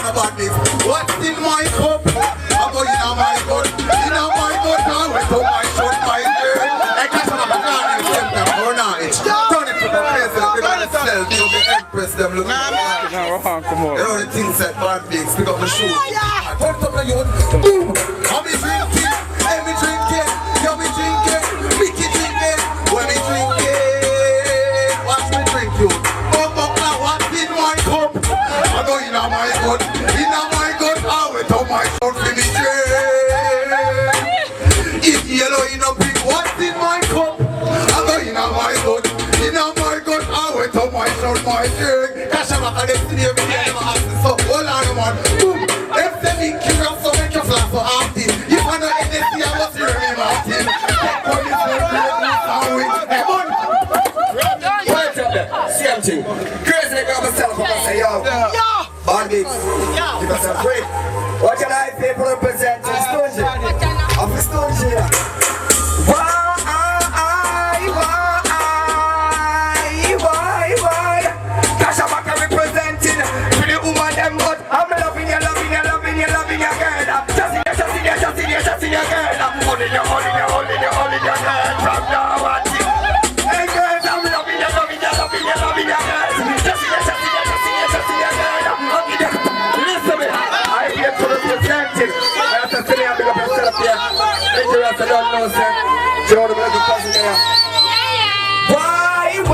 on about this. What's in my cup? I'm going in my gut. In my gut, I went to my short my girl. I catch on a car in the center. Or not, it's turn it to the place. They're going to sell. You'll be impressed. Them looking at me. Come on. You know the things that bad things. Pick up the shoe. I put up the youth. Boom. I'll be drinking. Let me drinking. You'll be drinking. Mickey drinking. When me drinking. Watch me drink you. What's in my cup? I go in my gut. In my gut, I went on my short for me drink. If yellow in a pink, what's in my cup? I go in my gut. In my gut, I went on my short my drink. Cash a back and them see every day, them ask me so. Hold on, man. Boom. Them say me kill up so make you flash so empty. If I know NSC, I must hear me, Martin. Take on this one, play this and win. Hey, man. Wait up there. Same thing. Crazy girl myself, I say, yo. Bad gigs. Give us a break. What can I people representing Stongy? I'm a Stongy here. Why? Kasha Baka representing for the woman them but I'm loving you, girl. Just in your girl. Holding your girl from now on. Hey girls, I'm loving you, girl. Just in your girl. Listen me, I'm here to represent it. I have to say I'm big up yourself here. Dangerous, I don't know, sir. Joe, the little cousin there. Why?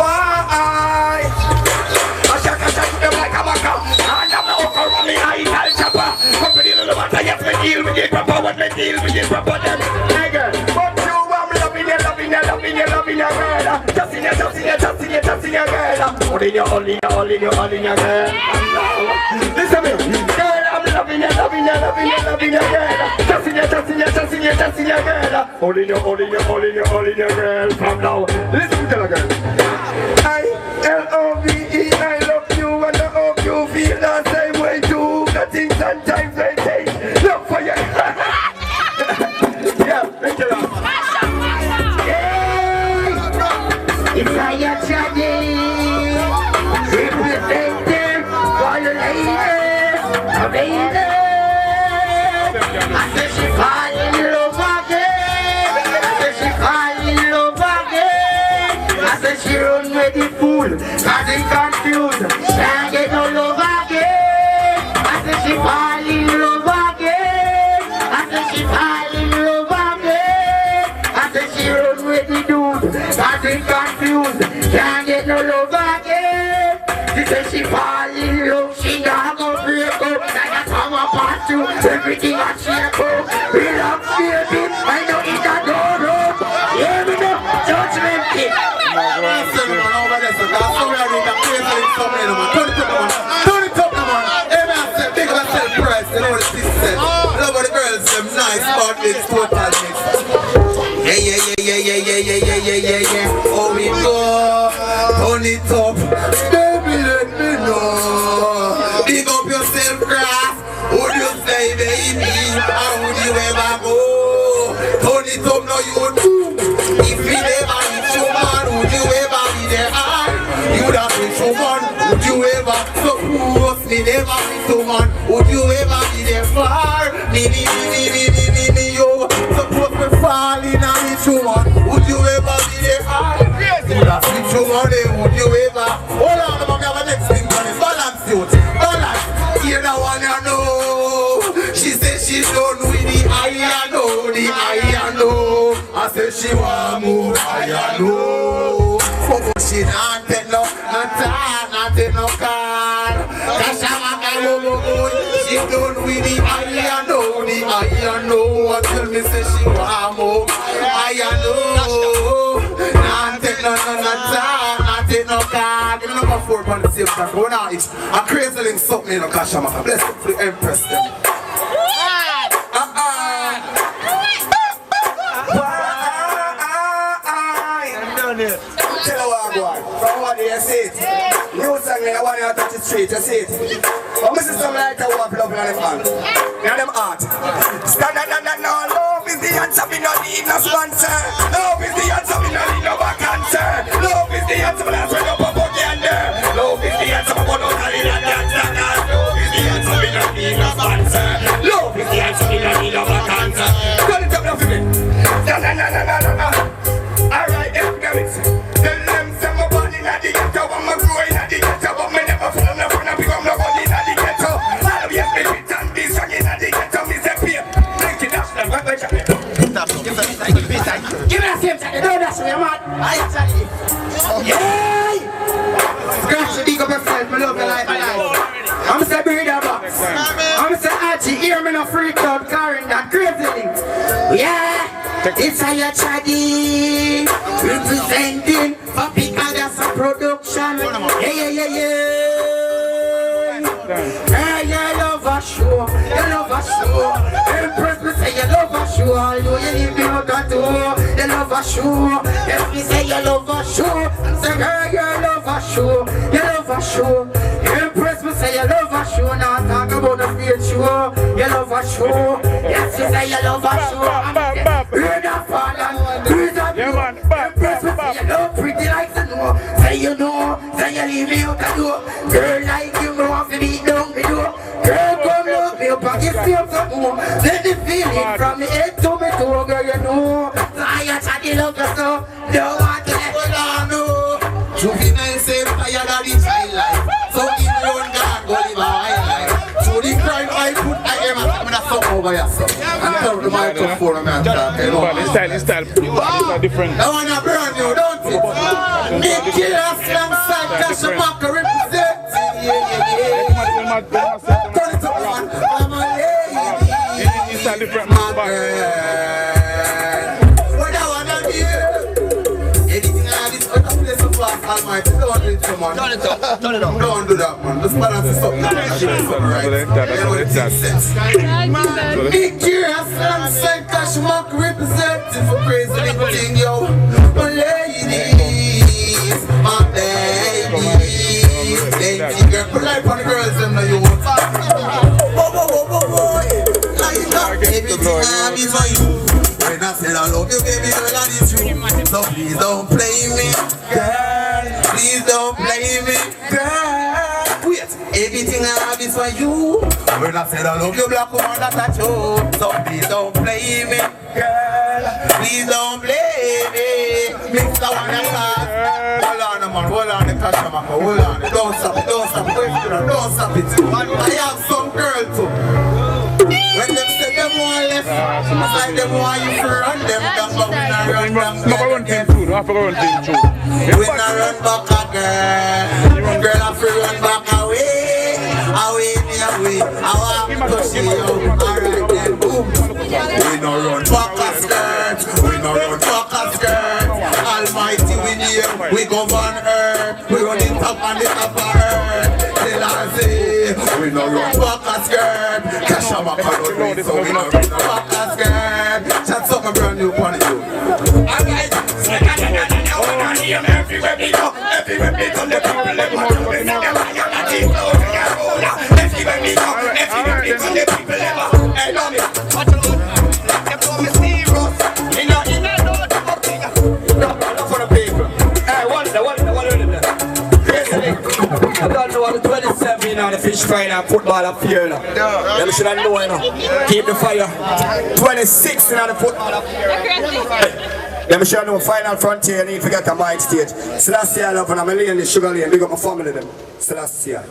I shall them like a maca. And I'm not over me, I eat al chopper. Company no matter, yes, we deal with it proper. What we deal with it proper, them. Hey girl, but you, I'm loving you, girl. Just in your girl. Holding your girl. Listen me, girl, I'm loving you, girl. Just in your girl. Holding your girl from now. Listen to the girl. I-L-O-V-E, I love you and I hope you feel the same way too. Nothing sometimes they take. Look for you. Yeah, thank you. It's how you're trying. Representing for your lady. Amazing. I said she fall in love again. I said she run with the fool. Nothing confused. Can't get no love again. I said she fall in love again. I said she run with the dude. Nothing confused. Can't get no love again. She said she fall in love. She not gonna break up. Like a summer part two. Everything I shake up. Relax, baby. I know it's a door up. Yeah, we know. Judgment kid. Turn it up, man. Every man say, big of a self-price. You know what this says. Love of the girls, them nice, but it's total mix. Yeah. Oh, we go. Turn it up. Baby, let me know. Big up yourself, grass. Would you say, baby? How would you ever go? Turn it up, now you do. If we never reach you, man, would you ever be there? You'd have been someone. Would you ever suppose me never be someone? Would you ever be there far? Me, yo. Suppose me fall in a rich woman. Would you ever be there hard? You'd have been someone, would you ever? Hold on, we have a next thing on it. Balance, youth. Balance. Hear that one, you know. She said she don't with the I know. I said she want more, I know. But she not take no time, not take no car. Kasha Baka she don't with the I know. Until me say she want more, I know. Not take no time, not take no car. Give me number 4 on the same time. Go now, it's a crazy link something in a Kasha Baka. Bless them for the Empress them. Tell her what I want. From what you see it. New song I want you to touch the street, you see it. But my sister like to walk love in them hand. In them heart. Stand no love is the answer, me no need no sponsor. Love is the answer, me no need no back answer. Love is the answer, me not up again there. Love is the answer, me no need no dancer. Love is the answer, me no need answer. Love is the answer, me no need no back answer. Turn it up now for me. No. Alright, economics. Tell them say my body in the ghetto, I'm a growing in the ghetto, but me never fall no fun and become no body in the ghetto. All of you have been with and be strong in the ghetto, me say peer. Thank you, that's the right way. Give me a same time, don't dash me, man. Yay! Scratch the big up yourself, me love your life, I'm say breeder box. I'm say Archie, hear me no freak out, carrying that crazy thing. Yeah! It's how you chatty, representing for Picasso production. Yeah. Hey, you love a show, you love a show. Empress me say you love a show, although you leave me out of two. You love a show, if me say you love a show, and say girl you love a show, you love a show. Empress me say you love a show, now talk about the stage show. You love a show, yes you say you love a show. Read a father, read a view. Empress me say you love pretty like the know. Say you know, say you leave me out the door. Girl like you know if you beat down the door. Girl come love me up and give me up some more. Let the feeling from the head to me toe, girl you know. So I try to love you so, don't want to let you down, no. Juvenile say tired of the child life, so in your own God go live a high life. So the crime I put I am a song over yourself. I'm telling the microphone man talking. His style different. I wanna burn you, don't it? Big killer slam side, cash a back represent. Yeah. Turn it up man, I'm a lady. His style different. My girl. What I wanna hear? Anything I have is out of place of fast almighty. Don't do it to man. Turn it up. Don't do that man. Just balance this up. Big killer slam side, cash a back representing for crazy little thing yo. My ladies, my babies. Lady girl, put life on the girls them now you want. Everything I have is for you. When I said I love you, baby girl, I need you. So please don't play me, girl. Please don't play me, girl. Wait, everything I have is for you. When I said I love you, black woman, that's a joke. So please don't play me, girl. Please don't play me. Mix the one and pass. Hold on, man, hold on, the cash, man, hold on. Don't stop it, don't stop it, don't stop it. I have some girl too. When them say them want left, I them want you to run them down, but we not run them down. We not run back again. Girl, I feel run back away. I want to see you. Alright then, boom. We no run back a skirt. We no run back a skirt. Almighty we near. We govern earth. We run it up and it up for earth. Till I say, we no run back a skirt. Cash a back a road, so we no run back a skirt. Chat something brand new on it. Alright. Everywhere we go, the people they want to be them. I keep moving and rolling. Everywhere we go, the people they want. Hey, love it. Watch out. Them know me serious. Me not in a no fucking. No for the people. Hey, what I don't know what the 27 on the fish fry and football up here. Them should have known, you know. Keep the fire. 26 on the football up here. Let me show you final frontier, need to get a mic stage. Celestia, I love when I'm a lane, the sugar lane, big up my family them. Celestia.